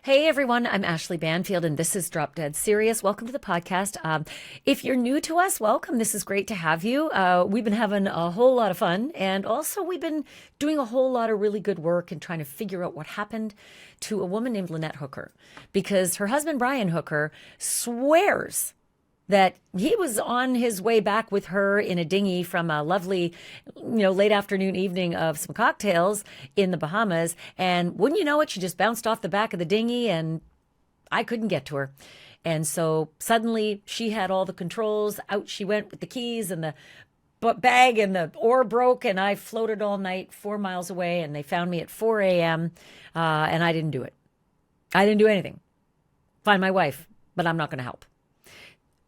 Hey everyone, I'm Ashleigh Banfield and this is Drop Dead Serious. Welcome to the podcast. If you're new to us, welcome. This is great to have you. We've been having a whole lot of fun, and also we've been doing a whole lot of really good work and trying to figure out what happened to a woman named Lynette Hooker, because her husband Brian Hooker swears that he was on his way back with her in a dinghy from a lovely, late afternoon evening of some cocktails in the Bahamas. And wouldn't you know it, she just bounced off the back of the dinghy and I couldn't get to her. And so suddenly she had all the controls. Out she went with the keys and the bag, and the oar broke, and I floated all night 4 miles away, and they found me at 4 a.m. And I didn't do it. I didn't do anything. Find my wife, but I'm not going to help.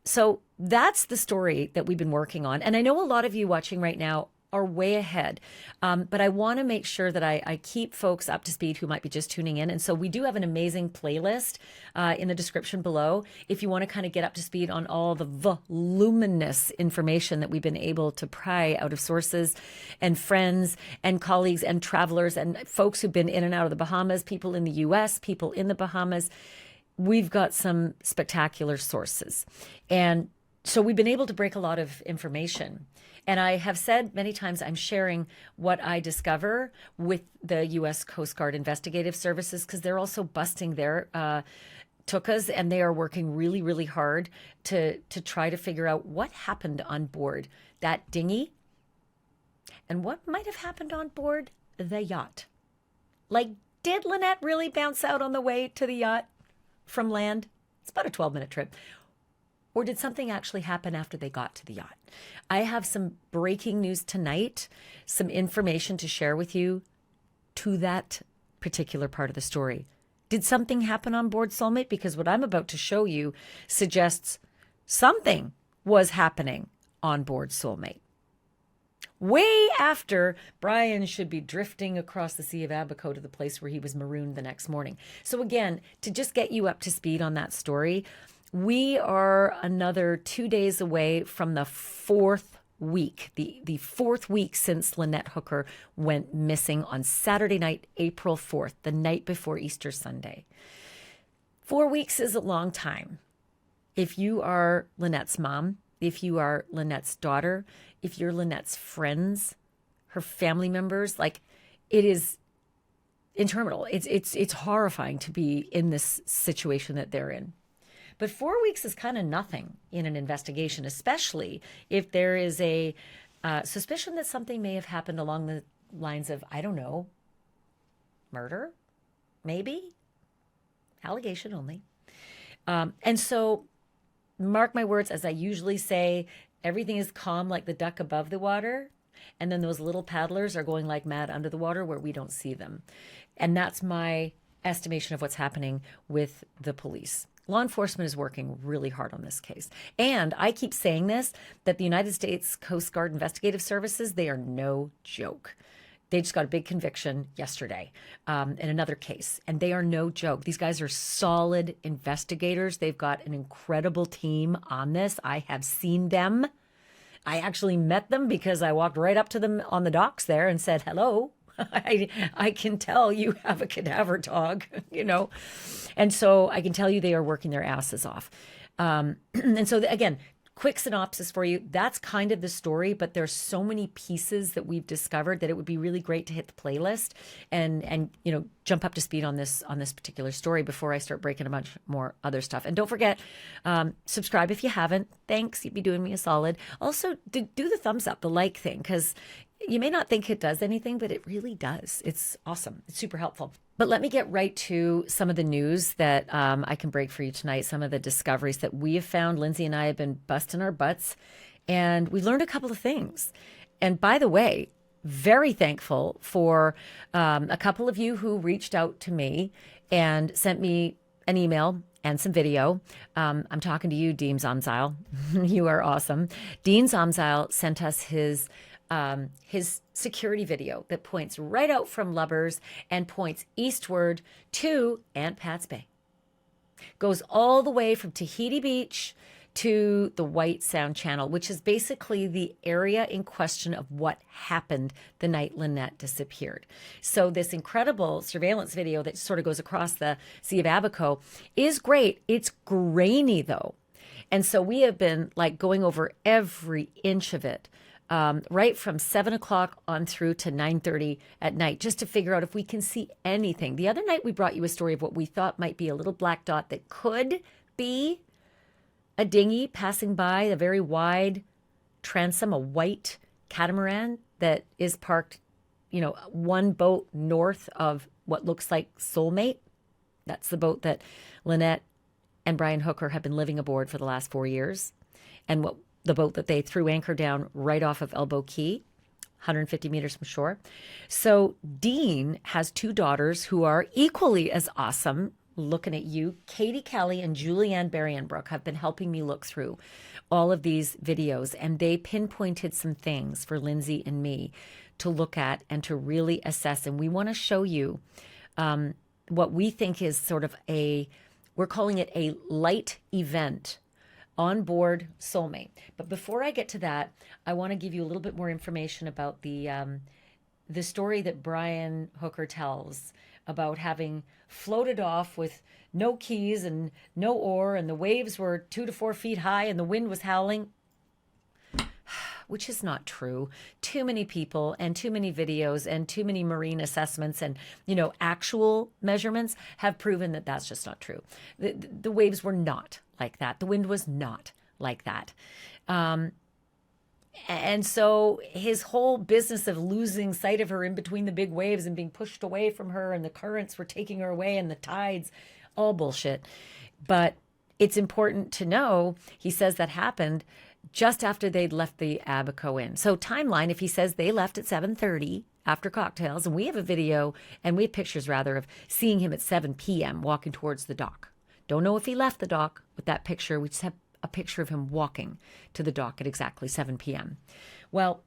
So that's the story that we've been working on. And I know a lot of you watching right now are way ahead, but I want to make sure that I keep folks up to speed who might be just tuning in. And so we do have an amazing playlist in the description below if you want to kind of get up to speed on all the voluminous information that we've been able to pry out of sources and friends and colleagues and travelers and folks who've been in and out of the Bahamas, people in the US, people in the Bahamas. We've got some spectacular sources. And so we've been able to break a lot of information. And I have said many times I'm sharing what I discover with the U.S. Coast Guard Investigative Services, because they're also busting their tukas, and they are working really, really hard to try to figure out what happened on board that dinghy and what might have happened on board the yacht. Like, did Lynette really bounce out on the way to the yacht from land? It's about a 12-minute trip. Or did something actually happen after they got to the yacht? I have some breaking news tonight, some information to share with you to that particular part of the story. Did something happen on board Soulmate? Because what I'm about to show you suggests something was happening on board Soulmate. Way after Brian should be drifting across the Sea of Abaco to the place where he was marooned the next morning. So again, to just get you up to speed on that story, we are another 2 days away from the fourth week, the fourth week since Lynette Hooker went missing on Saturday night, April 4th, the night before Easter Sunday. 4 weeks is a long time. If you are Lynette's mom, if you are Lynette's daughter, if you're Lynette's friends, her family members, like, it is interminable. It's horrifying to be in this situation that they're in. But 4 weeks is kind of nothing in an investigation, especially if there is a suspicion that something may have happened along the lines of, I don't know, murder, maybe, allegation only. And so, mark my words, as I usually say, everything is calm like the duck above the water. And then those little paddlers are going like mad under the water where we don't see them. And that's my estimation of what's happening with the police. Law enforcement is working really hard on this case. And I keep saying this, that the United States Coast Guard Investigative Services, they are no joke. They just got a big conviction yesterday in another case, and they are no joke. These guys are solid investigators. They've got an incredible team on this. I have seen them. I actually met them because I walked right up to them on the docks there and said, hello. I can tell you have a cadaver dog, And so I can tell you they are working their asses off. And so again, quick synopsis for you. That's kind of the story, but there's so many pieces that we've discovered that it would be really great to hit the playlist and jump up to speed on this particular story before I start breaking a bunch more other stuff. And don't forget, subscribe if you haven't. Thanks, you'd be doing me a solid. Also, do the thumbs up, the like thing, because you may not think it does anything, but it really does. It's awesome. It's super helpful. But let me get right to some of the news that I can break for you tonight, some of the discoveries that we have found. Lindsay and I have been busting our butts, and we learned a couple of things. And by the way, very thankful for a couple of you who reached out to me and sent me an email and some video. I'm talking to you, Dean Zomzile. You are awesome. Dean Zomzile sent us his security video that points right out from Lubbers and points eastward to Aunt Pat's Bay. Goes all the way from Tahiti Beach to the White Sound Channel, which is basically the area in question of what happened the night Lynette disappeared. So this incredible surveillance video that sort of goes across the Sea of Abaco is great. It's grainy though. And so we have been like going over every inch of it, right from 7 o'clock on through to 9:30 at night, just to figure out if we can see anything. The other night we brought you a story of what we thought might be a little black dot that could be a dinghy passing by, a very wide transom, a white catamaran that is parked, one boat north of what looks like Soulmate. That's the boat that Lynette and Brian Hooker have been living aboard for the last 4 years, and the boat that they threw anchor down right off of Elbow Key, 150 meters from shore. So Dean has 2 daughters who are equally as awesome. Looking at you, Katie Kelly and Julianne Berrienbrook have been helping me look through all of these videos, and they pinpointed some things for Lindsay and me to look at and to really assess. And we want to show you what we think is sort of we're calling it a light event on board Soulmate. But before I get to that, I want to give you a little bit more information about the story that Brian Hooker tells about having floated off with no keys and no oar, and the waves were 2 to 4 feet high and the wind was howling, which is not true. Too many people and too many videos and too many marine assessments and, actual measurements have proven that that's just not true. The waves were not like that. The wind was not like that. And so his whole business of losing sight of her in between the big waves and being pushed away from her, and the currents were taking her away and the tides, all bullshit. But it's important to know, he says that happened just after they'd left the Abaco Inn. So timeline, if he says they left at 7:30 after cocktails, and we have a video, and we have pictures rather, of seeing him at 7 p.m. walking towards the dock. Don't know if he left the dock with that picture. We just have a picture of him walking to the dock at exactly 7 p.m. Well,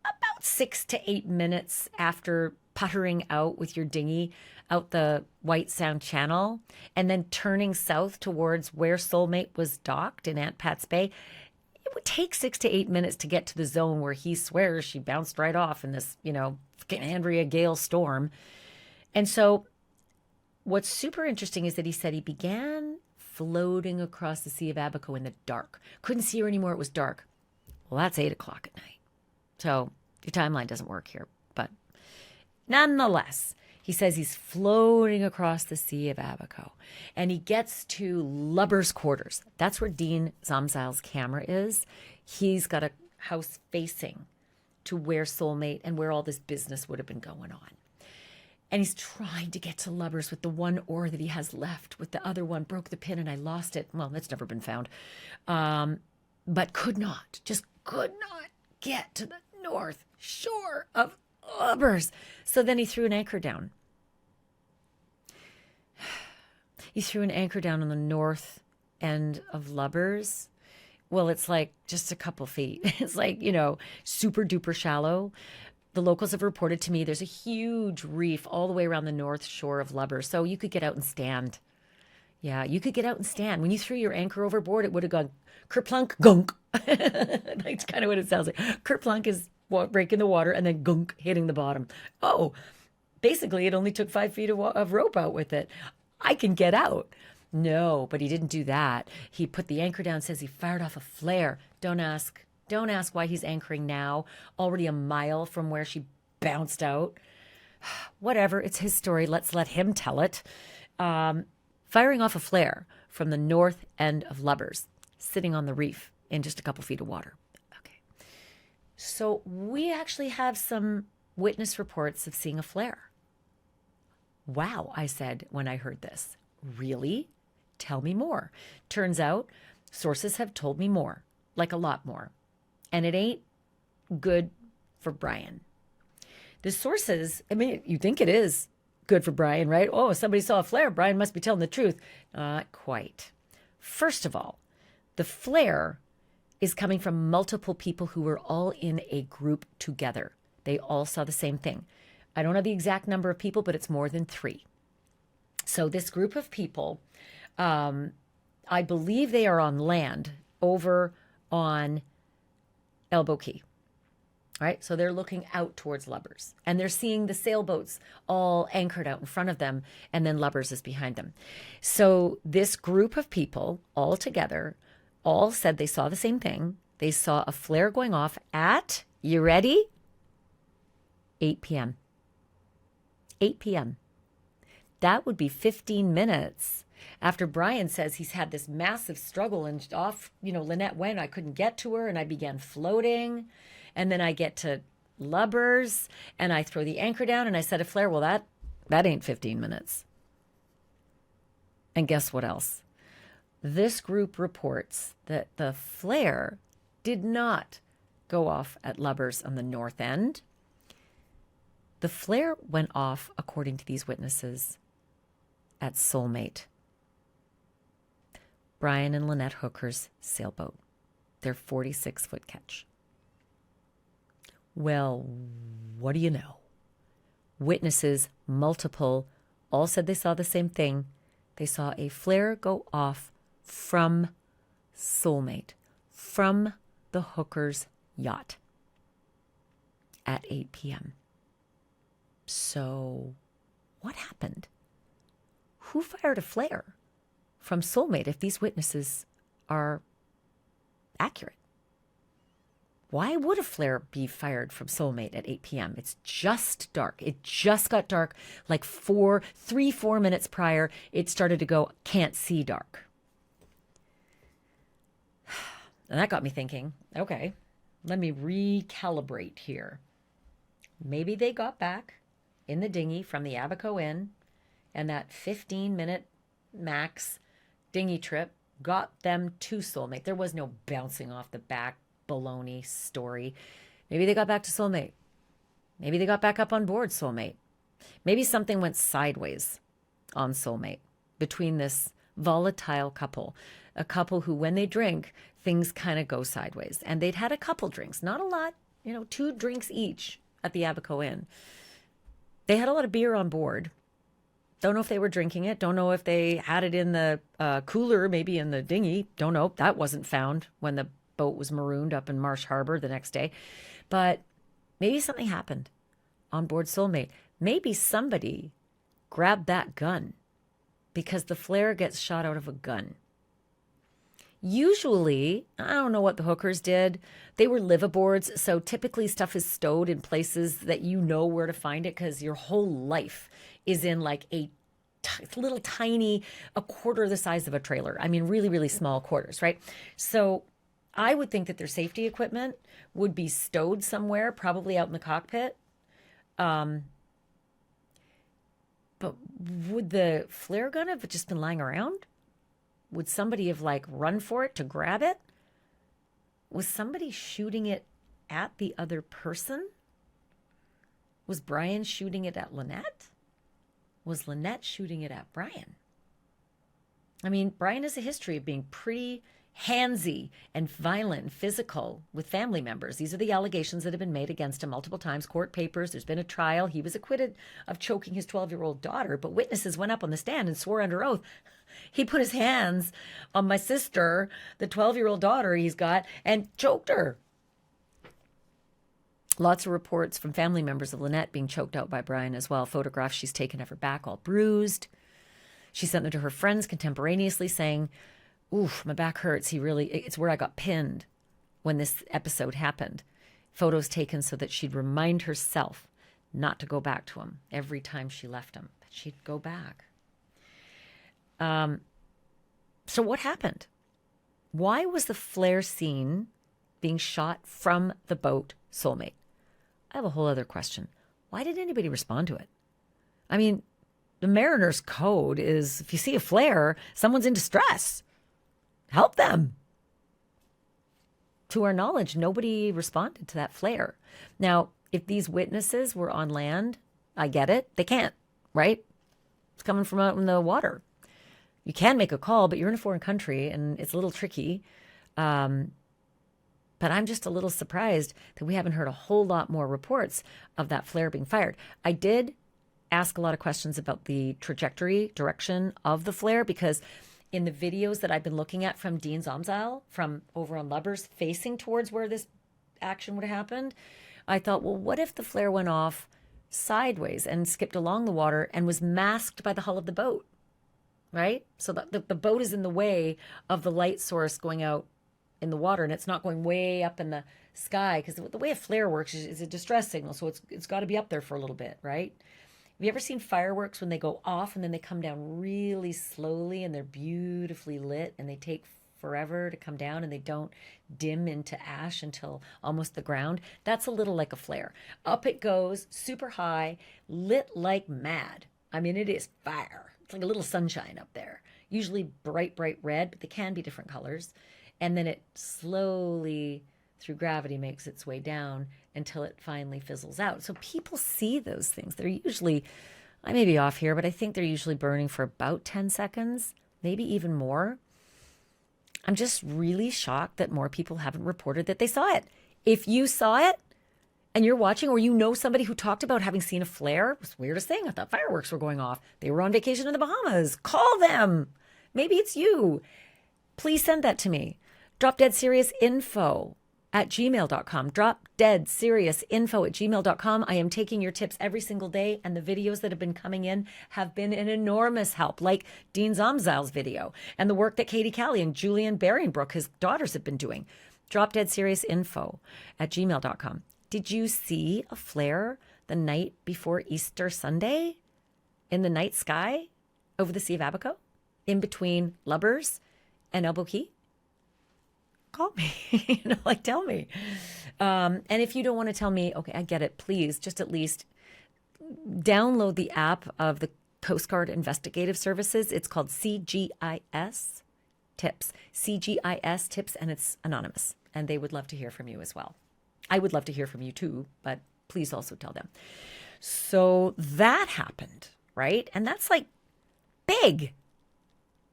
about 6 to 8 minutes after puttering out with your dinghy out the White Sound Channel and then turning south towards where Soulmate was docked in Aunt Pat's Bay, it would take 6 to 8 minutes to get to the zone where he swears she bounced right off in this, Andrea Gale storm. And so what's super interesting is that he said he began floating across the Sea of Abaco in the dark. Couldn't see her anymore. It was dark. Well, that's 8 o'clock at night. So your timeline doesn't work here. But nonetheless, he says he's floating across the Sea of Abaco, and he gets to Lubber's quarters. That's where Dean Zomzeil's camera is. He's got a house facing to where Soulmate and where all this business would have been going on. And he's trying to get to Lubbers with the one oar that he has left. With the other one, broke the pin and I lost it. Well, that's never been found. But could not get to the north shore of Lubbers. So then he threw an anchor down. He threw an anchor down on the north end of Lubbers. Well, it's like just a couple feet. It's like, super duper shallow. The locals have reported to me there's a huge reef all the way around the north shore of Lubbers. So you could get out and stand. Yeah, you could get out and stand. When you threw your anchor overboard, it would have gone kerplunk, gunk. That's kind of what it sounds like. Kerplunk is breaking the water and then gunk, hitting the bottom. Oh, basically it only took 5 feet of rope out with it. I can get out. No, but he didn't do that. He put the anchor down, says he fired off a flare. Don't ask why he's anchoring now, already a mile from where she bounced out. Whatever, it's his story. Let's let him tell it. Firing off a flare from the north end of Lubbers, sitting on the reef in just a couple feet of water. Okay. So we actually have some witness reports of seeing a flare. Wow, I said when I heard this. Really? Tell me more. Turns out sources have told me more, like a lot more. And it ain't good for Brian. The sources, you think it is good for Brian, right? Oh, somebody saw a flare. Brian must be telling the truth. Not quite. First of all, the flare is coming from multiple people who were all in a group together. They all saw the same thing. I don't know the exact number of people, but it's more than 3. So this group of people, I believe they are on land. over on Elbow Key. All right, so they're looking out towards Lubbers, and they're seeing the sailboats all anchored out in front of them, and then Lubbers is behind them. So this group of people all together all said they saw the same thing. They saw a flare going off at, you ready? 8 p.m. 8 p.m. That would be 15 minutes after Brian says he's had this massive struggle, and off, Lynette went, I couldn't get to her, and I began floating. And then I get to Lubbers, and I throw the anchor down, and I set a flare. Well, that ain't 15 minutes. And guess what else? This group reports that the flare did not go off at Lubbers on the north end. The flare went off, according to these witnesses, at Soulmate, Brian and Lynette Hooker's sailboat, their 46-foot catch. Well, what do you know? Witnesses, multiple, all said they saw the same thing. They saw a flare go off from Soulmate, from the Hooker's yacht at 8 p.m. So what happened? Who fired a flare from Soulmate if these witnesses are accurate? Why would a flare be fired from Soulmate at 8 p.m.? It's just dark. It just got dark like 4 minutes prior. It started to go, can't see dark. And that got me thinking, okay, let me recalibrate here. Maybe they got back in the dinghy from the Abaco Inn, and that 15-minute max dinghy trip got them to Soulmate. There was no bouncing off the back baloney story. Maybe they got back to Soulmate. Maybe they got back up on board Soulmate. Maybe something went sideways on Soulmate between this volatile couple, a couple who, when they drink, things kind of go sideways. And they'd had a couple drinks, not a lot, 2 drinks each at the Abaco Inn. They had a lot of beer on board. Don't know if they were drinking it. Don't know if they had it in the cooler, maybe in the dinghy. Don't know. That wasn't found when the boat was marooned up in Marsh Harbor the next day. But maybe something happened on board Soulmate. Maybe somebody grabbed that gun, because the flare gets shot out of a gun. Usually, I don't know what the Hookers did. They were liveaboards, so typically stuff is stowed in places that you know where to find it, because your whole life is in like a little tiny, a quarter the size of a trailer. I mean, really, really small quarters, right? So I would think that their safety equipment would be stowed somewhere, probably out in the cockpit. But would the flare gun have just been lying around? Would somebody have run for it to grab it? Was somebody shooting it at the other person? Was Brian shooting it at Lynette? Was Lynette shooting it at Brian? I mean, Brian has a history of being pretty handsy and violent and physical with family members. These are the allegations that have been made against him multiple times. Court papers, there's been a trial. He was acquitted of choking his 12-year-old daughter, but witnesses went up on the stand and swore under oath. He put his hands on my sister, the 12-year-old daughter he's got, and choked her. Lots of reports from family members of Lynette being choked out by Brian as well. Photographs she's taken of her back all bruised. She sent them to her friends contemporaneously saying, oof, my back hurts. It's where I got pinned when this episode happened. Photos taken so that she'd remind herself not to go back to him every time she left him. But she'd go back. So what happened? Why was the flare seen being shot from the boat Soulmate? I have a whole other question. Why did anybody respond to it? I mean, the mariner's code is if you see a flare, someone's in distress. Help them. To our knowledge, nobody responded to that flare. Now, if these witnesses were on land, I get it. They can't, right? It's coming from out in the water. You can make a call, but you're in a foreign country, and it's a little tricky. But I'm just a little surprised that we haven't heard a whole lot more reports of that flare being fired. I did ask a lot of questions about the trajectory, direction of the flare, because in the videos that I've been looking at from Dean Zomzail from over on Lubbers facing towards where this action would have happened, I thought, well, what if the flare went off sideways and skipped along the water and was masked by the hull of the boat, right? So the boat is in the way of the light source going out in the water, and it's not going way up in the sky, because the way a flare works is a distress signal, so it's got to be up there for a little bit, right? Have you ever seen fireworks when they go off and then they come down really slowly and they're beautifully lit and they take forever to come down and they don't dim into ash until almost the ground? That's a little like a flare. Up it goes, super high, lit like mad. I mean, it is fire. It's like a little sunshine up there. Usually bright, bright red, but they can be different colors. And then it slowly, through gravity, makes its way down until it finally fizzles out. So people see those things. They're usually, I may be off here, but I think they're usually burning for about 10 seconds, maybe even more. I'm just really shocked that more people haven't reported that they saw it. If you saw it and you're watching, or you know somebody who talked about having seen a flare, it was the weirdest thing. I thought fireworks were going off. They were on vacation in the Bahamas. Call them. Maybe it's you. Please send that to me. dropdeadseriousinfo@gmail.com. dropdeadseriousinfo@gmail.com. I am taking your tips every single day, and the videos that have been coming in have been an enormous help, like Dean Zomzail's video and the work that Katie Callie and Julian Baringbrook, his daughters, have been doing. dropdeadseriousinfo@gmail.com. Did you see a flare the night before Easter Sunday in the night sky over the Sea of Abaco, in between Lubbers and Elbow Key? Call me, tell me. And if you don't want to tell me, okay, I get it. Please just at least download the app of the Coast Guard Investigative Services. It's called CGIS Tips, CGIS Tips, and it's anonymous. And they would love to hear from you as well. I would love to hear from you too, but please also tell them. So that happened, right? And that's like big.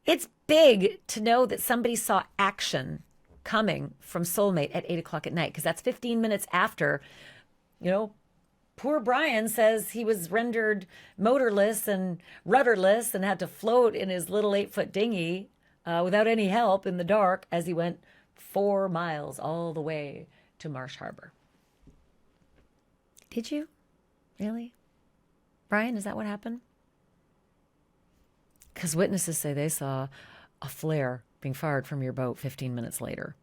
It's big to know that somebody saw action coming from Soulmate at 8 o'clock at night, because that's 15 minutes after, poor Brian says he was rendered motorless and rudderless and had to float in his little 8-foot dinghy without any help in the dark as he went 4 miles all the way to Marsh Harbor. Did you? Really? Brian, is that what happened? Because witnesses say they saw a flare being fired from your boat 15 minutes later.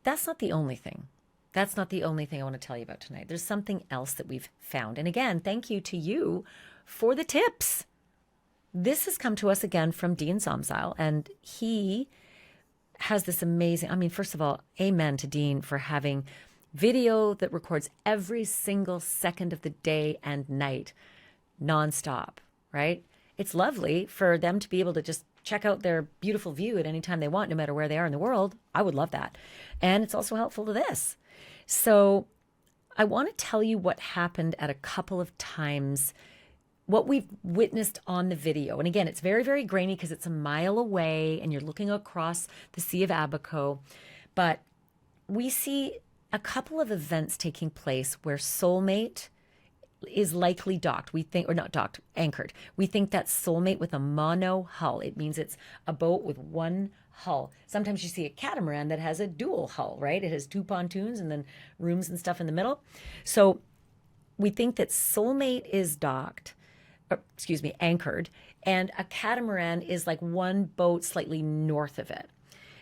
That's not the only thing. That's not the only thing I want to tell you about tonight. There's something else that we've found. And again, thank you to you for the tips. This has come to us again from Dean Zomzail, and he has this amazing, first of all, amen to Dean for having video that records every single second of the day and night nonstop, right? It's lovely for them to be able to just check out their beautiful view at any time they want, no matter where they are in the world. I would love that. And it's also helpful to this. So I want to tell you what happened at a couple of times, what we've witnessed on the video. And again, it's very, very grainy because it's a mile away and you're looking across the Sea of Abaco. But we see a couple of events taking place where Soulmate is likely docked. We think, or not docked, anchored. We think that's Soulmate with a mono hull. It means it's a boat with one hull. Sometimes you see a catamaran that has a dual hull, right? It has 2 pontoons and then rooms and stuff in the middle. So we think that Soulmate is anchored, and a catamaran is like one boat slightly north of it.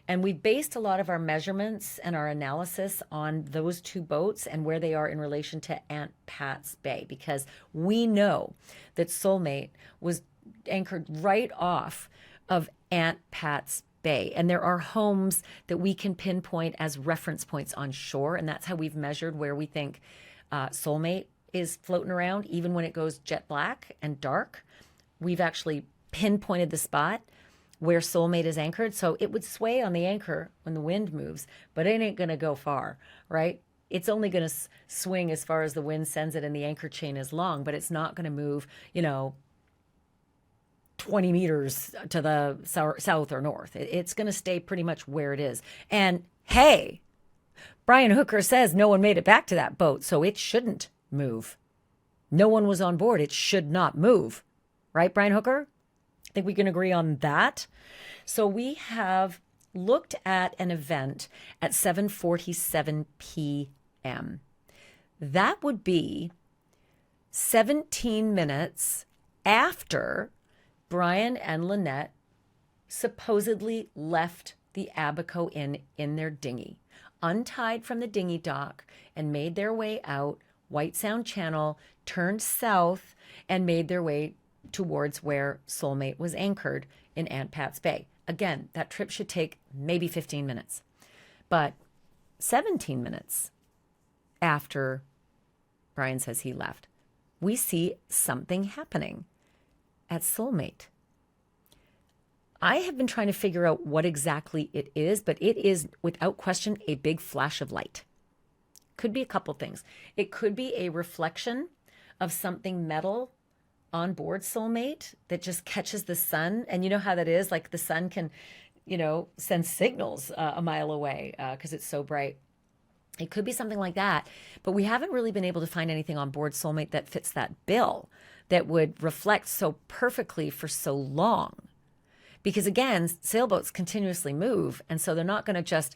And we based a lot of our measurements and our analysis on those 2 boats and where they are in relation to Aunt Pat's Bay, because we know that Soulmate was anchored right off of Aunt Pat's Bay. And there are homes that we can pinpoint as reference points on shore. And that's how we've measured where we think Soulmate is floating around, even when it goes jet black and dark. We've actually pinpointed the spot where Soulmate is anchored. So it would sway on the anchor when the wind moves, but it ain't going to go far, right? It's only going to swing as far as the wind sends it, and the anchor chain is long, but it's not going to move, 20 meters to the south or north. It's going to stay pretty much where it is. And hey, Brian Hooker says no one made it back to that boat, so it shouldn't move. No one was on board. It should not move. Right, Brian Hooker? think we can agree on that. So we have looked at an event at 7:47 p.m. That would be 17 minutes after Brian and Lynette supposedly left the Abaco Inn in their dinghy, untied from the dinghy dock, and made their way out White Sound Channel, turned south, and made their way towards where Soulmate was anchored in Aunt Pat's Bay. Again, that trip should take maybe 15 minutes. But 17 minutes after Brian says he left, we see something happening at Soulmate. I have been trying to figure out what exactly it is, but it is without question a big flash of light. Could be a couple things. It could be a reflection of something metal on board Soulmate that just catches the sun. And you know how that is? Like the sun can, send signals a mile away because it's so bright. It could be something like that. But we haven't really been able to find anything on board Soulmate that fits that bill that would reflect so perfectly for so long. Because again, sailboats continuously move. And so they're not going to just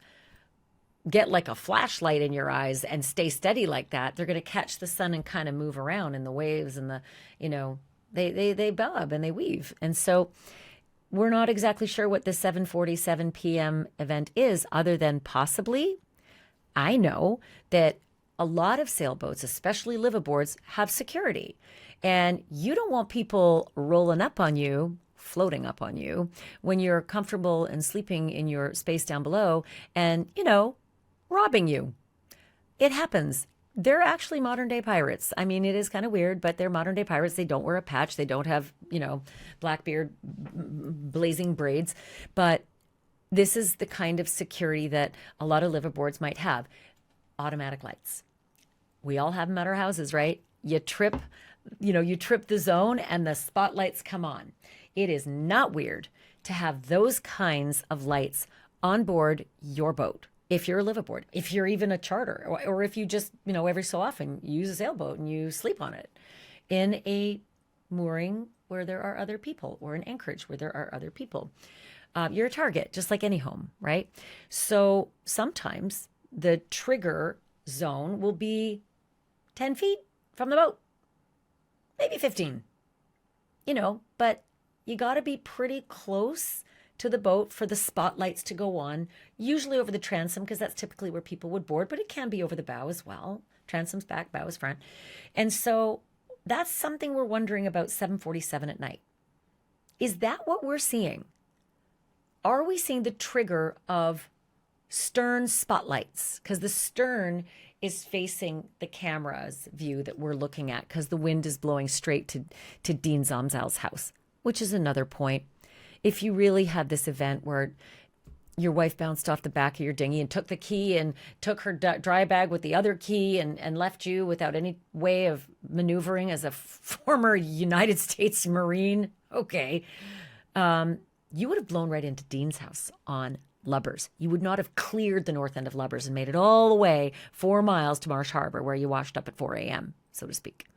get like a flashlight in your eyes and stay steady like that. They're going to catch the sun and kind of move around in the waves and they bob and they weave. And so we're not exactly sure what the 7:47 p.m. event is, other than possibly, I know that a lot of sailboats, especially liveaboards, have security. And you don't want people rolling up on you, floating up on you, when you're comfortable and sleeping in your space down below and, robbing you. It happens. They're actually modern day pirates. I mean, it is kind of weird, but they're modern day pirates. They don't wear a patch. They don't have, Blackbeard blazing braids. But this is the kind of security that a lot of liveaboards might have. Automatic lights. We all have them at our houses, right? You trip the zone and the spotlights come on. It is not weird to have those kinds of lights on board your boat. If you're a liveaboard, if you're even a charter, or if you just, every so often you use a sailboat and you sleep on it in a mooring where there are other people, or an anchorage where there are other people. You're a target, just like any home, right? So sometimes the trigger zone will be 10 feet from the boat, maybe 15, but you got to be pretty close to the boat for the spotlights to go on, usually over the transom, because that's typically where people would board, but it can be over the bow as well. Transom's back, bow is front. And so that's something we're wondering about 7:47 at night. Is that what we're seeing? Are we seeing the trigger of stern spotlights? Because the stern is facing the camera's view that we're looking at, because the wind is blowing straight to Dean Zomzal's house, which is another point. If you really had this event where your wife bounced off the back of your dinghy and took the key and took her dry bag with the other key and left you without any way of maneuvering as a former United States Marine, okay, you would have blown right into Dean's house on Lubbers. You would not have cleared the north end of Lubbers and made it all the way 4 miles to Marsh Harbor, where you washed up at 4 a.m., so to speak.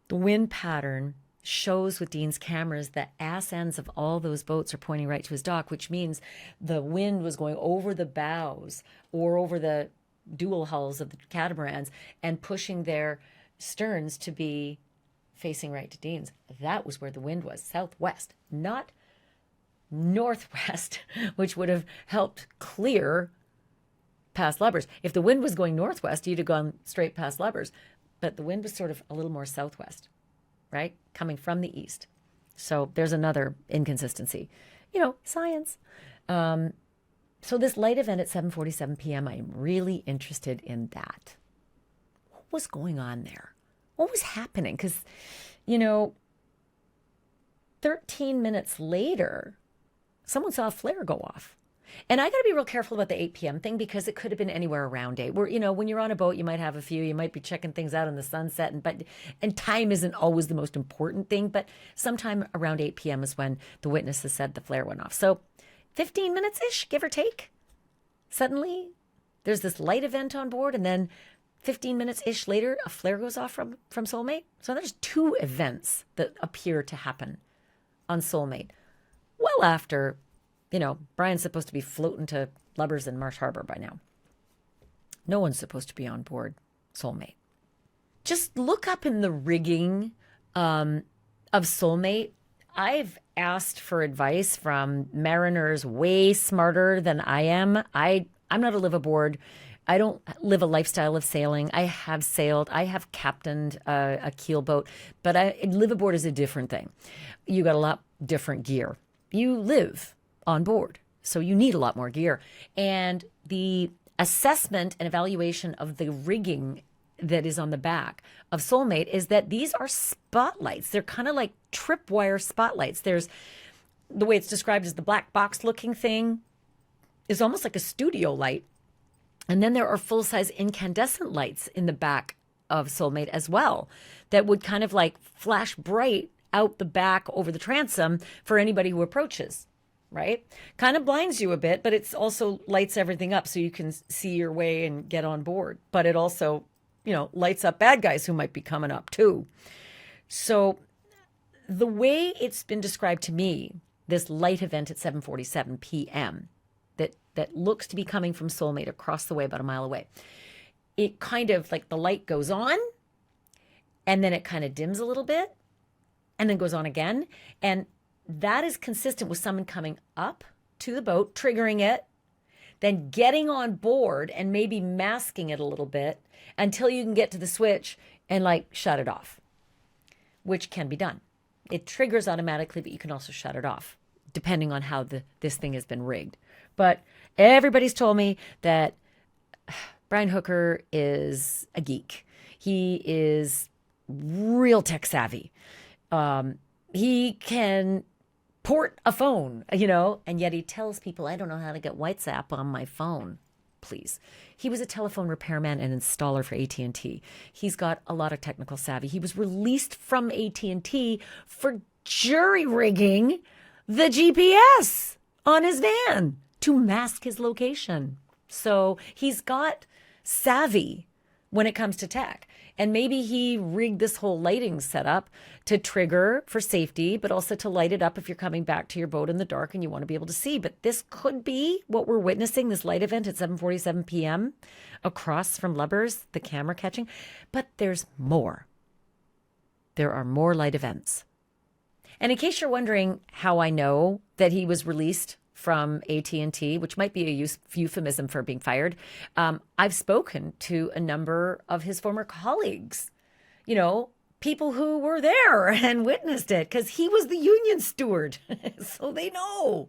The wind pattern shows with Dean's cameras that ass ends of all those boats are pointing right to his dock, which means the wind was going over the bows or over the dual hulls of the catamarans and pushing their sterns to be facing right to Dean's. That was where the wind was, southwest, not northwest, which would have helped clear past Lubbers. If the wind was going northwest, you'd have gone straight past Lubbers, but the wind was sort of a little more southwest, right? Coming from the east. So there's another inconsistency. Science. So this light event at 7:47 p.m., I'm really interested in that. What was going on there? What was happening? Because, 13 minutes later, someone saw a flare go off. And I got to be real careful about the 8 p.m. thing, because it could have been anywhere around 8. Where, when you're on a boat, you might have a few, you might be checking things out in the sunset, and time isn't always the most important thing, but sometime around 8 p.m. is when the witnesses said the flare went off. So 15 minutes-ish, give or take. Suddenly, there's this light event on board, and then 15 minutes-ish later, a flare goes off from Soulmate. So there's 2 events that appear to happen on Soulmate. Well after, Brian's supposed to be floating to Lubbers in Marsh Harbor by now. No one's supposed to be on board Soulmate. Just look up in the rigging of Soulmate. I've asked for advice from mariners way smarter than I am. I'm not a liveaboard. I don't live a lifestyle of sailing. I have sailed. I have captained a keelboat, but liveaboard is a different thing. You got a lot different gear. You live on board, so you need a lot more gear. And the assessment and evaluation of the rigging that is on the back of Soulmate is that these are spotlights. They're kind of like tripwire spotlights. There's the way it's described as the black box looking thing is almost like a studio light. And then there are full-size incandescent lights in the back of Soulmate as well that would kind of like flash bright out the back over the transom for anybody who approaches, right? Kind of blinds you a bit, but it's also lights everything up so you can see your way and get on board. But it also, lights up bad guys who might be coming up too. So the way it's been described to me, this light event at 7:47 p.m., that looks to be coming from Soulmate across the way, about a mile away. It kind of like the light goes on and then it kind of dims a little bit and then goes on again. And that is consistent with someone coming up to the boat, triggering it, then getting on board and maybe masking it a little bit until you can get to the switch and shut it off, which can be done. It triggers automatically, but you can also shut it off depending on how this thing has been rigged. But everybody's told me that Brian Hooker is a geek. He is real tech savvy. He can port a phone, and yet he tells people, I don't know how to get WhatsApp on my phone. Please. He was a telephone repairman and installer for AT&T. He's got a lot of technical savvy. He was released from AT&T for jury rigging the GPS on his van to mask his location. So he's got savvy when it comes to tech. And maybe he rigged this whole lighting setup to trigger for safety, but also to light it up if you're coming back to your boat in the dark and you want to be able to see. But this could be what we're witnessing, this light event at 7:47 p.m. across from Lubbers, the camera catching. But there's more. There are more light events. And in case you're wondering how I know that he was released from AT&T, which might be a euphemism for being fired, I've spoken to a number of his former colleagues, people who were there and witnessed it because he was the union steward. So they know.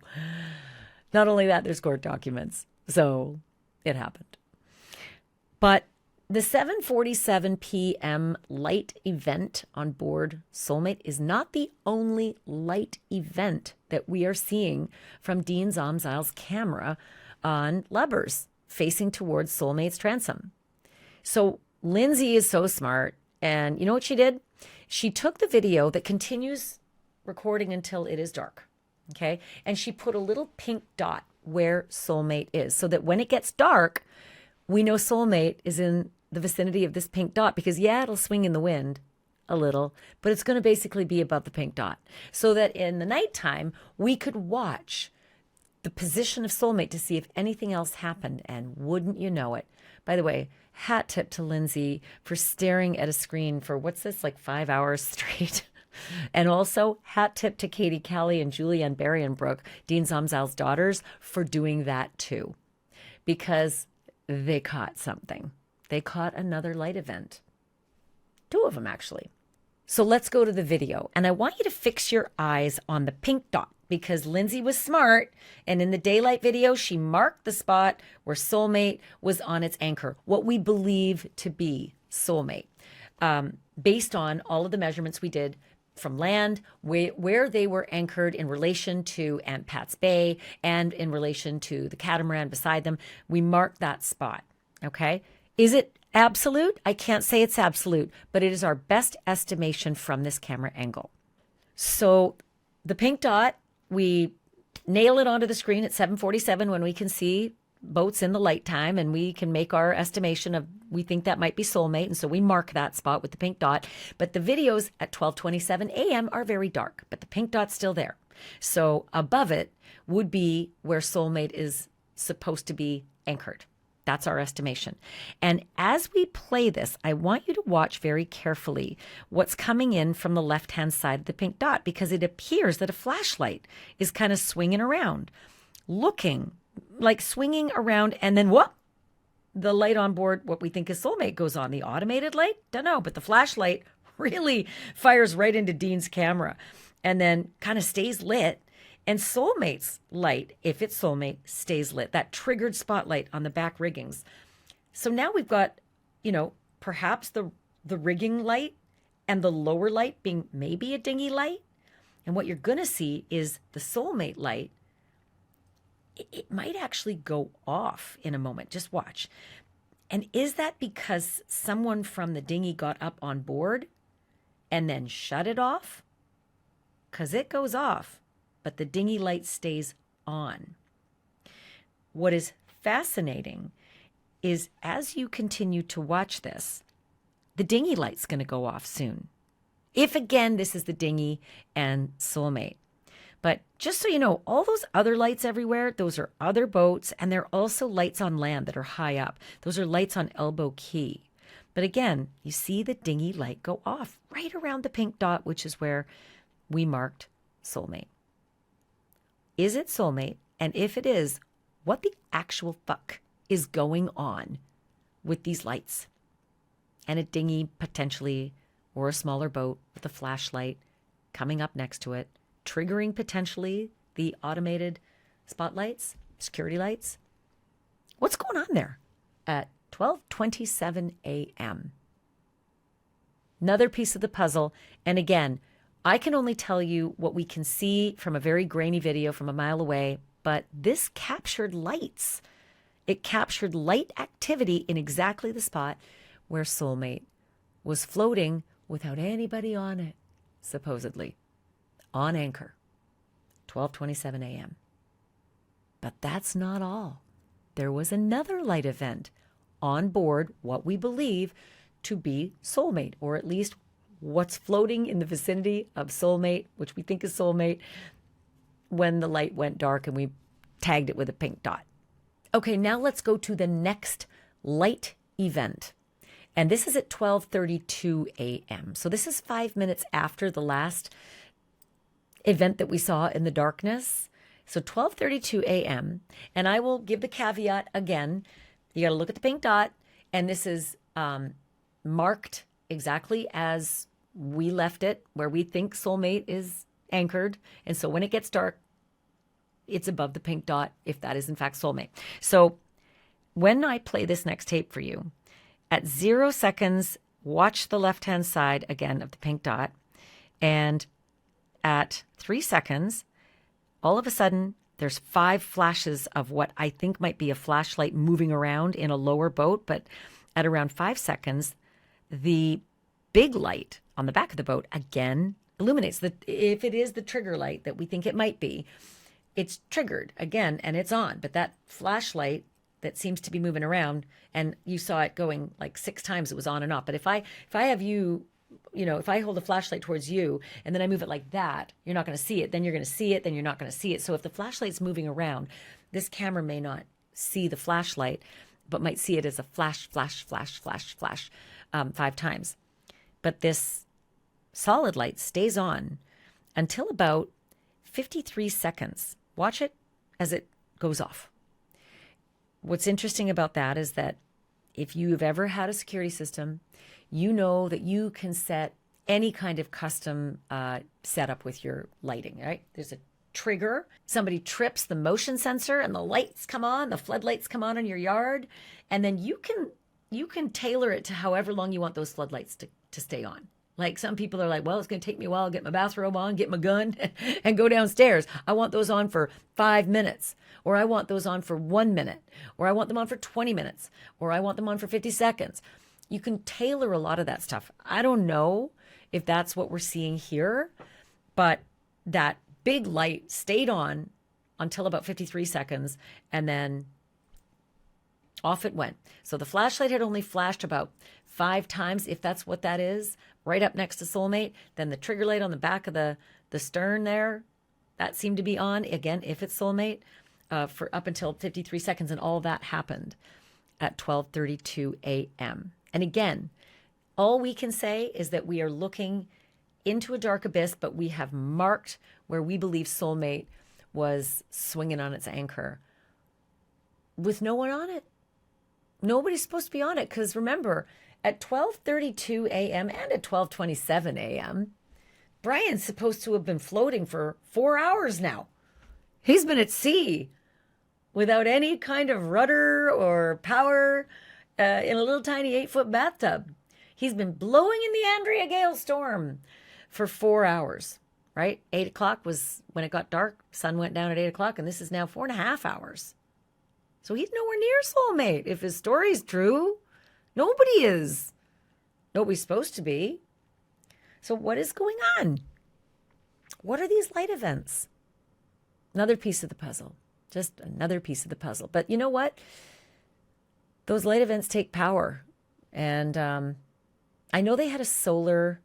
Not only that, there's court documents. So it happened. But the 7:47 p.m. light event on board Soulmate is not the only light event that we are seeing from Dean Zomzil's camera on Lubbers facing towards Soulmate's transom. So Lindsay is so smart, and you know what she did? She took the video that continues recording until it is dark, okay? And she put a little pink dot where Soulmate is so that when it gets dark, we know Soulmate is in the vicinity of this pink dot because, it'll swing in the wind a little, but it's going to basically be above the pink dot so that in the nighttime, we could watch the position of Soulmate to see if anything else happened. And wouldn't you know it? By the way, hat tip to Lindsay for staring at a screen for 5 hours straight. And also hat tip to Katie Kelly and Julianne Berrienbrook, Dean Zomzil's daughters, for doing that too, because they caught something. They caught another light event. 2 of them, actually. So let's go to the video. And I want you to fix your eyes on the pink dot because Lindsay was smart. And in the daylight video, she marked the spot where Soulmate was on its anchor, what we believe to be Soulmate, based on all of the measurements we did from land, where they were anchored in relation to Aunt Pat's Bay and in relation to the catamaran beside them. We marked that spot, okay? Is it absolute? I can't say it's absolute, but it is our best estimation from this camera angle. So the pink dot, we nail it onto the screen at 7:47 when we can see boats in the light time, and we can make our estimation of, we think that might be Soulmate, and so we mark that spot with the pink dot. But the videos at 12:27 a.m. are very dark, but the pink dot's still there. So above it would be where Soulmate is supposed to be anchored. That's our estimation. And as we play this, I want you to watch very carefully what's coming in from the left-hand side of the pink dot, because it appears that a flashlight is kind of swinging around, looking like swinging around, and then whoop, the light on board, what we think is Soulmate, goes on. The automated light, don't know, but the flashlight really fires right into Dean's camera and then kind of stays lit. And Soulmate's light, if it's Soulmate, stays lit. That triggered spotlight on the back riggings. So now we've got, perhaps the rigging light and the lower light being maybe a dinghy light. And what you're going to see is the Soulmate light. It might actually go off in a moment. Just watch. And is that because someone from the dinghy got up on board and then shut it off? Because it goes off, but the dinghy light stays on. What is fascinating is as you continue to watch this, the dinghy light's going to go off soon. If again, this is the dinghy and Soulmate. But just so you know, all those other lights everywhere, those are other boats, and they're also lights on land that are high up. Those are lights on Elbow Key. But again, you see the dinghy light go off right around the pink dot, which is where we marked Soulmate. Is it Soulmate? And if it is, what the actual fuck is going on with these lights? And a dinghy potentially, or a smaller boat with a flashlight coming up next to it, triggering potentially the automated spotlights, security lights. What's going on there at 12:27 a.m.? Another piece of the puzzle. And again, I can only tell you what we can see from a very grainy video from a mile away, but this captured lights. It captured light activity in exactly the spot where Soulmate was floating without anybody on it, supposedly. On anchor, 12:27 a.m. But that's not all. There was another light event on board what we believe to be Soulmate, or at least what's floating in the vicinity of Soulmate, which we think is Soulmate, when the light went dark and we tagged it with a pink dot. Okay, now let's go to the next light event. And this is at 12:32 a.m. So this is 5 minutes after the last event that we saw in the darkness. So 12:32 a.m. And I will give the caveat again. You got to look at the pink dot, and this is marked exactly as we left it, where we think Soulmate is anchored. And so when it gets dark, it's above the pink dot, if that is in fact Soulmate. So when I play this next tape for you, at 0 seconds, watch the left-hand side again of the pink dot, and at 3 seconds, all of a sudden, there's 5 flashes of what I think might be a flashlight moving around in a lower boat. But at around 5 seconds, the big light on the back of the boat again illuminates. If it is the trigger light that we think it might be, it's triggered again and it's on. But that flashlight that seems to be moving around, and you saw it going like 6 times, it was on and off. But if I have you, if I hold a flashlight towards you and then I move it like that, you're not going to see it. Then you're going to see it. Then you're not going to see it. So if the flashlight's moving around, this camera may not see the flashlight, but might see it as a flash, flash, flash, flash, flash 5 times. But this solid light stays on until about 53 seconds. Watch it as it goes off. What's interesting about that is that if you've ever had a security system, you know that you can set any kind of custom setup with your lighting, right? There's a trigger. Somebody trips the motion sensor and the lights come on, the floodlights come on in your yard. And then you can tailor it to however long you want those floodlights to stay on. Like some people are like, well, it's going to take me a while to get my bathrobe on, get my gun, and go downstairs. I want those on for 5 minutes, or I want those on for 1 minute, or I want them on for 20 minutes, or I want them on for 50 seconds. You can tailor a lot of that stuff. I don't know if that's what we're seeing here, but that big light stayed on until about 53 seconds, and then Off it went. So the flashlight had only flashed about 5 times, if that's what that is, right up next to Soulmate. Then the trigger light on the back of the stern there, that seemed to be on, again, if it's Soulmate, for up until 53 seconds. And all that happened at 12:32 a.m. And again, all we can say is that we are looking into a dark abyss, but we have marked where we believe Soulmate was swinging on its anchor with no one on it. Nobody's supposed to be on it, because remember, at 12:32 a.m. and at 12:27 a.m., Brian's supposed to have been floating for 4 hours now. He's been at sea without any kind of rudder or power, in a little tiny 8-foot bathtub. He's been blowing in the Andrea gale storm for 4 hours, right? 8 o'clock was when it got dark. Sun went down at 8 o'clock, and this is now 4.5 hours. So he's nowhere near Soulmate. If his story's true, nobody is. Nobody's supposed to be. So what is going on? What are these light events? Another piece of the puzzle. Just another piece of the puzzle. But you know what? Those light events take power. And I know they had a solar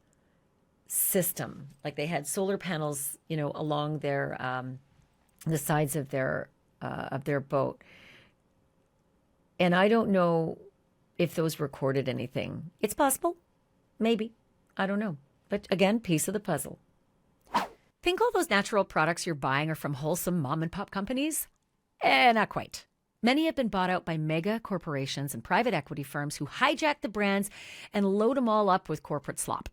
system. Like they had solar panels, along their the sides of their boat. And I don't know if those recorded anything. It's possible. Maybe. I don't know. But again, piece of the puzzle. Think all those natural products you're buying are from wholesome mom and pop companies? Not quite. Many have been bought out by mega corporations and private equity firms who hijack the brands and load them all up with corporate slop.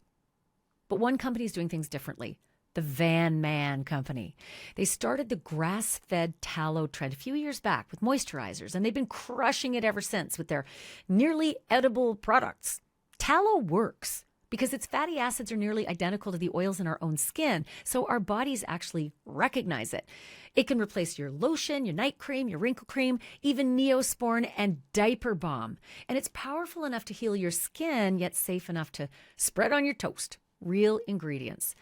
But one company is doing things differently. The Van Man Company. They started the grass-fed tallow trend a few years back with moisturizers, and they've been crushing it ever since with their nearly edible products. Tallow works because its fatty acids are nearly identical to the oils in our own skin, so our bodies actually recognize it. It can replace your lotion, your night cream, your wrinkle cream, even Neosporin and diaper balm. And it's powerful enough to heal your skin, yet safe enough to spread on your toast. Real ingredients.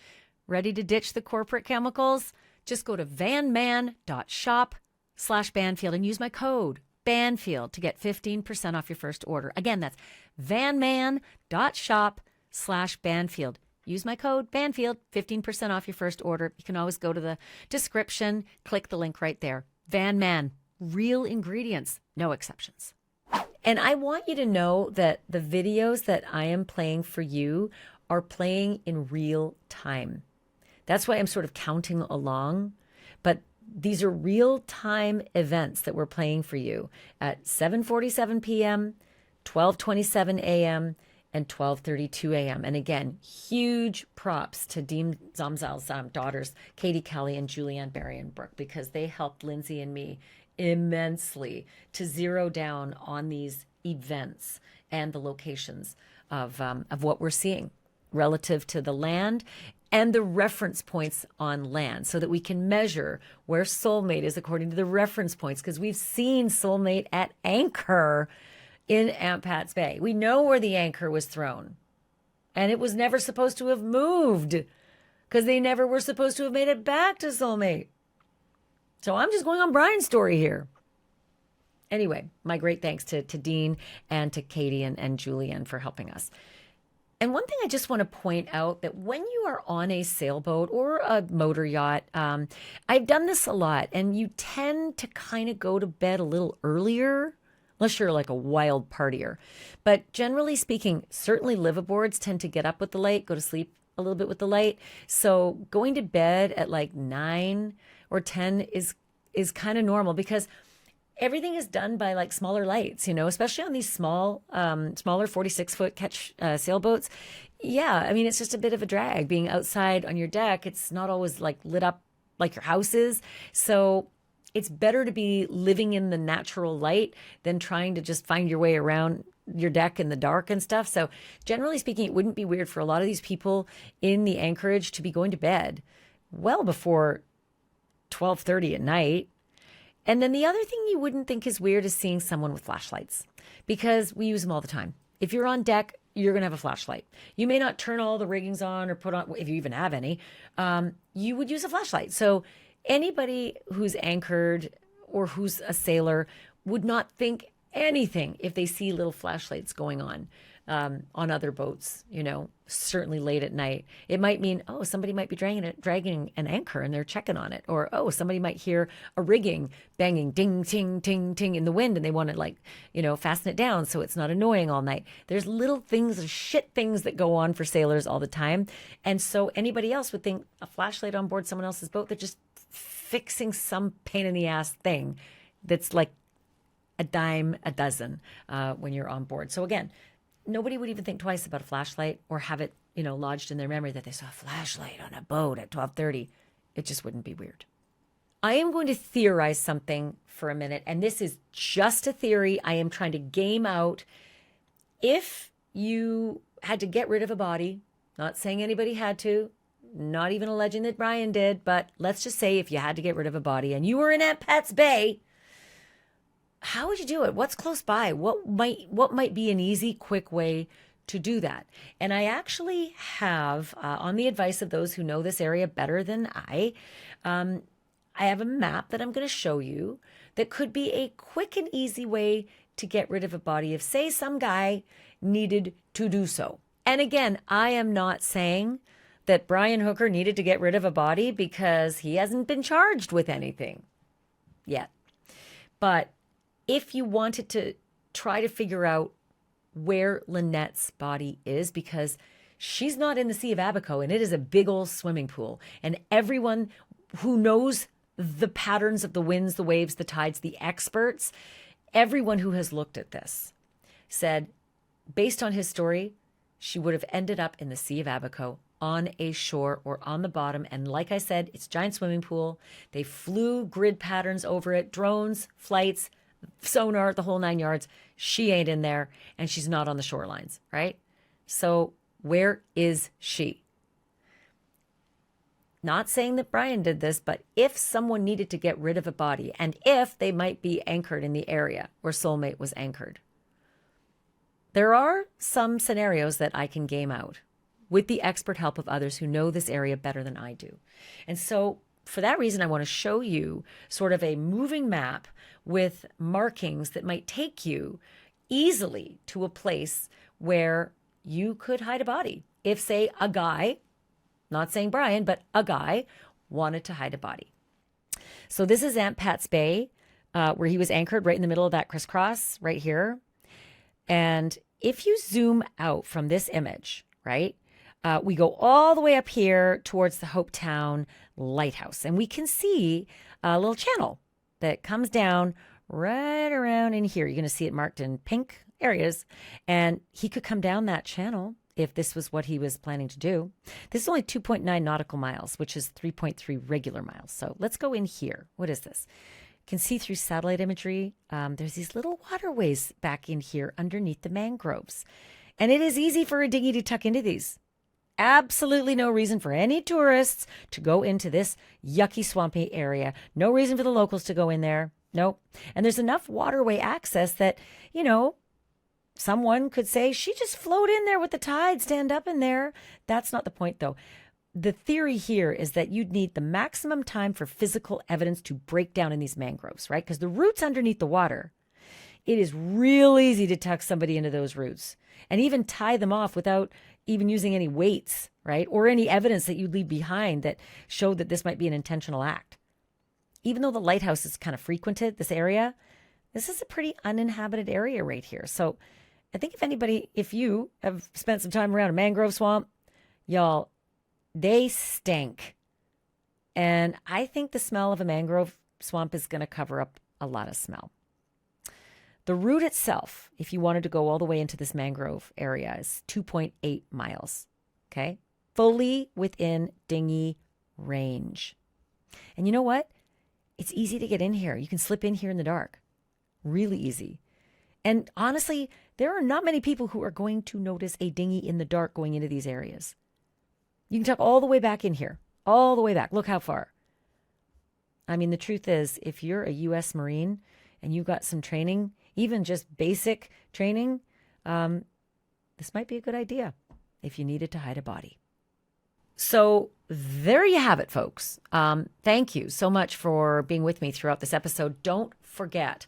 Ready to ditch the corporate chemicals? Just go to vanman.shop/Banfield and use my code Banfield to get 15% off your first order. Again, that's vanman.shop/Banfield. Use my code Banfield, 15% off your first order. You can always go to the description, click the link right there. Van Man, real ingredients, no exceptions. And I want you to know that the videos that I am playing for you are playing in real time. That's why I'm sort of counting along. But these are real-time events that we're playing for you at 7:47 p.m., 12:27 a.m., and 12:32 a.m. And again, huge props to Dean Zomzal's daughters, Katie Kelly and Julianne Barry and Brooke, because they helped Lindsay and me immensely to zero down on these events and the locations of what we're seeing relative to the land and the reference points on land, so that we can measure where Soulmate is according to the reference points, because we've seen Soulmate at anchor in Aunt Pat's Bay. We know where the anchor was thrown, and it was never supposed to have moved, because they never were supposed to have made it back to Soulmate. So I'm just going on Brian's story here. Anyway, my great thanks to Dean and to Katie and Julian for helping us. And one thing I just want to point out, that when you are on a sailboat or a motor yacht, I've done this a lot, and you tend to kind of go to bed a little earlier, unless you're like a wild partier. But generally speaking, certainly liveaboards tend to get up with the light, go to sleep a little bit with the light. So going to bed at like 9 or 10 is kind of normal, because everything is done by like smaller lights, especially on these smaller 46-foot catch sailboats. Yeah, I mean, it's just a bit of a drag being outside on your deck. It's not always like lit up like your house is. So it's better to be living in the natural light than trying to just find your way around your deck in the dark and stuff. So generally speaking, it wouldn't be weird for a lot of these people in the anchorage to be going to bed well before 12:30 at night. And then the other thing you wouldn't think is weird is seeing someone with flashlights, because we use them all the time. If you're on deck, you're going to have a flashlight. You may not turn all the riggings on or put on, if you even have any, you would use a flashlight. So anybody who's anchored or who's a sailor would not think anything if they see little flashlights going on other boats, certainly late at night. It might mean, oh, somebody might be dragging an anchor and they're checking on it. Or, oh, somebody might hear a rigging banging, ding, ting, ting, ting in the wind, and they want to fasten it down so it's not annoying all night. There's little things, shit things that go on for sailors all the time. And so anybody else would think a flashlight on board someone else's boat, they're just fixing some pain in the ass thing that's like a dime a dozen when you're on board. So again, nobody would even think twice about a flashlight or have it, lodged in their memory that they saw a flashlight on a boat at 12:30. It just wouldn't be weird. I am going to theorize something for a minute, and this is just a theory. I am trying to game out if you had to get rid of a body, not saying anybody had to, not even alleging that Brian did, but let's just say if you had to get rid of a body and you were in Aunt Pat's Bay, how would you do it? What's close by? What might be an easy, quick way to do that? And I actually have, on the advice of those who know this area better than I have a map that I'm going to show you that could be a quick and easy way to get rid of a body if, say, some guy needed to do so. And again, I am not saying that Brian Hooker needed to get rid of a body because he hasn't been charged with anything yet. But if you wanted to try to figure out where Lynette's body is, because she's not in the Sea of Abaco, and it is a big old swimming pool. And everyone who knows the patterns of the winds, the waves, the tides, the experts, everyone who has looked at this said, based on his story, she would have ended up in the Sea of Abaco on a shore or on the bottom. And like I said, it's a giant swimming pool. They flew grid patterns over it, drones, flights, sonar, the whole 9 yards. She ain't in there, and she's not on the shorelines, right? So where is she? Not saying that Brian did this, but if someone needed to get rid of a body, and if they might be anchored in the area where Soulmate was anchored, there are some scenarios that I can game out with the expert help of others who know this area better than I do. And so for that reason, I want to show you sort of a moving map with markings that might take you easily to a place where you could hide a body. If, say, a guy, not saying Brian, but a guy wanted to hide a body. So this is Aunt Pat's Bay, where he was anchored right in the middle of that crisscross right here. And if you zoom out from this image, right, we go all the way up here towards the Hopetown Lighthouse, and we can see a little channel that comes down right around in here. You're going to see it marked in pink areas, and he could come down that channel if this was what he was planning to do. This is only 2.9 nautical miles, which is 3.3 regular miles. So let's go in here. What is this? You can see through satellite imagery. There's these little waterways back in here underneath the mangroves, and it is easy for a dinghy to tuck into these. Absolutely no reason for any tourists to go into this yucky, swampy area. No reason for the locals to go in there. Nope. And there's enough waterway access that, someone could say, she just float in there with the tide, stand up in there. That's not the point, though. The theory here is that you'd need the maximum time for physical evidence to break down in these mangroves, right? Because the roots underneath the water, it is real easy to tuck somebody into those roots and even tie them off without even using any weights, right? Or any evidence that you leave behind that showed that this might be an intentional act. Even though the lighthouse is kind of frequented, this area, this is a pretty uninhabited area right here. So I think if you have spent some time around a mangrove swamp, y'all, they stink. And I think the smell of a mangrove swamp is going to cover up a lot of smell. The route itself, if you wanted to go all the way into this mangrove area, is 2.8 miles, okay? Fully within dinghy range. And you know what? It's easy to get in here. You can slip in here in the dark. Really easy. And honestly, there are not many people who are going to notice a dinghy in the dark going into these areas. You can tuck all the way back in here. All the way back. Look how far. I mean, the truth is, if you're a U.S. Marine and you got some training, even just basic training, this might be a good idea if you needed to hide a body. So there you have it, folks. Thank you so much for being with me throughout this episode. Don't forget,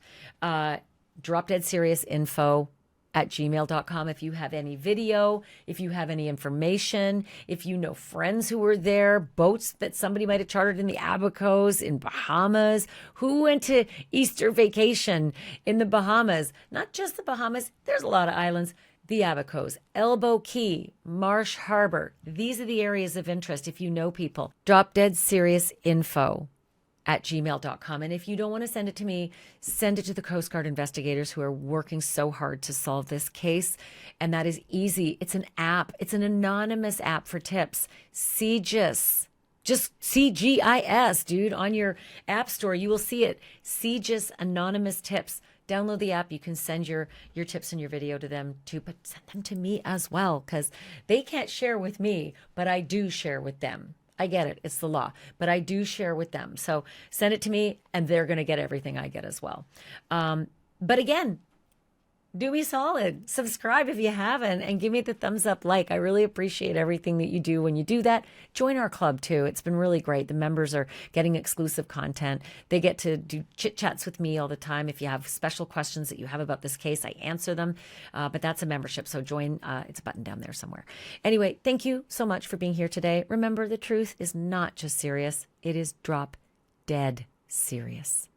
dropdeadseriousinfo@gmail.com. If you have any video, if you have any information, if you know friends who were there, boats that somebody might have chartered in the Abacos, in Bahamas, who went to Easter vacation in the Bahamas, not just the Bahamas, there's a lot of islands. The Abacos, Elbow Key, Marsh Harbor. These are the areas of interest if you know people. dropdeadseriousinfo@gmail.com. And if you don't want to send it to me, send it to the Coast Guard investigators who are working so hard to solve this case. And that is easy. It's an app. It's an anonymous app for tips. CGIS. Just CGIS, dude, on your app store. You will see it. CGIS Anonymous Tips. Download the app. You can send your tips and your video to them too, but send them to me as well, because they can't share with me, but I do share with them. I get it. It's the law, but I do share with them. So send it to me and they're going to get everything I get as well. But again, do me solid. Subscribe if you haven't and give me the thumbs up like. I really appreciate everything that you do when you do that. Join our club too. It's been really great. The members are getting exclusive content. They get to do chit chats with me all the time. If you have special questions that you have about this case, I answer them. But that's a membership. So join. It's a button down there somewhere. Anyway, thank you so much for being here today. Remember, the truth is not just serious. It is drop dead serious.